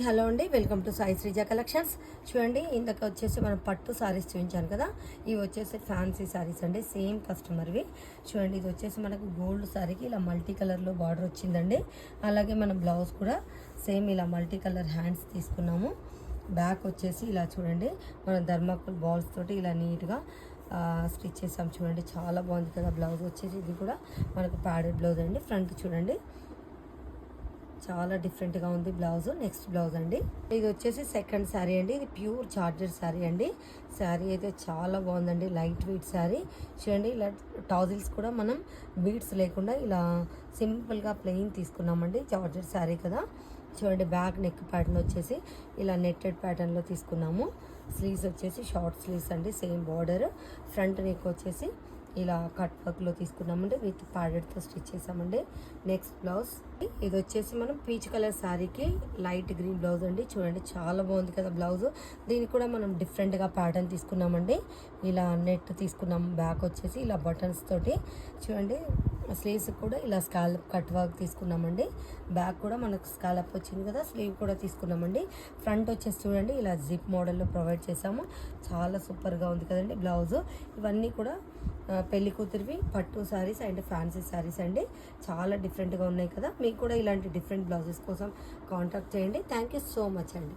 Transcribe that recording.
Hello అండి, welcome to Sai Sreeja collections. చూడండి, ఇందాక వచ్చేసి మనం పట్టు సారీస్ చూపించాను కదా, ఇవి వచ్చేసి ఫ్యాన్సీ సారీస్ అండి, సేమ్ కస్టమర్వి. చూడండి, ఇది వచ్చేసి మనకు గోల్డ్ సారీకి ఇలా మల్టీ కలర్లో బార్డర్ వచ్చిందండి. అలాగే మనం బ్లౌజ్ కూడా సేమ్ ఇలా మల్టీ కలర్ హ్యాండ్స్ తీసుకున్నాము. బ్యాక్ వచ్చేసి ఇలా చూడండి, మనం ధర్మాకోల్ బాల్స్ తోటి ఇలా నీట్గా స్టిచ్ చేసాం. చూడండి, చాలా బాగుంది కదా. బ్లౌజ్ వచ్చేసి ఇది కూడా మనకు ప్యాడెడ్ బ్లౌజ్ అండి. ఫ్రంట్ చూడండి, చాలా డిఫరెంట్గా ఉంది బ్లౌజ్. నెక్స్ట్ బ్లౌజ్ అండి, ఇది వచ్చేసి సెకండ్ శారీ అండి. ఇది ప్యూర్ చార్జర్ శారీ అండి. శారీ అయితే చాలా బాగుందండి, లైట్ వెయిట్ శారీ. చూడండి, ఇలా టాజిల్స్ కూడా మనం బీడ్స్ లేకుండా ఇలా సింపుల్గా ప్లెయిన్ తీసుకున్నామండి. చార్జర్ శారీ కదా. చూడండి, బ్యాక్ నెక్ ప్యాటర్న్ వచ్చేసి ఇలా నెట్టెడ్ ప్యాటర్న్లో తీసుకున్నాము. స్లీవ్స్ వచ్చేసి షార్ట్ స్లీవ్స్ అండి, సేమ్ బార్డర్. ఫ్రంట్ నెక్ వచ్చేసి ఇలా కట్ వర్క్లో తీసుకున్నామండి, విత్ ప్యాడెడ్తో స్టిచ్ చేసామండి. నెక్స్ట్ బ్లౌజ్, ఇది వచ్చేసి మనం పీచ్ కలర్ శారీకి లైట్ గ్రీన్ బ్లౌజ్ అండి. చూడండి, చాలా బాగుంది కదా బ్లౌజ్. దీనికి కూడా మనం డిఫరెంట్గా ప్యాటర్న్ తీసుకున్నామండి. ఇలా నెట్ తీసుకున్నాం. బ్యాక్ వచ్చేసి ఇలా బటన్స్ తోటి చూడండి, స్లీవ్స్ కూడా ఇలా స్కాలప్ కట్ వర్క్ తీసుకున్నామండి. బ్యాక్ కూడా మనకు స్కాలప్ వచ్చింది కదా, స్లీవ్ కూడా తీసుకున్నామండి. ఫ్రంట్ వచ్చేసి చూడండి, ఇలా జిప్ మోడల్లో ప్రొవైడ్ చేసాము. చాలా సూపర్గా ఉంది కదండి బ్లౌజ్. ఇవన్నీ కూడా పెళ్లి కూతురివి పట్టు శారీస్ అండ్ ఫ్యాన్సీ శారీస్ అండి. చాలా డిఫరెంట్గా ఉన్నాయి కదా. మీకు కూడా ఇలాంటి డిఫరెంట్ బ్లౌజెస్ కోసం కాంటాక్ట్ చేయండి. థ్యాంక్ యూ సో మచ్ అండి.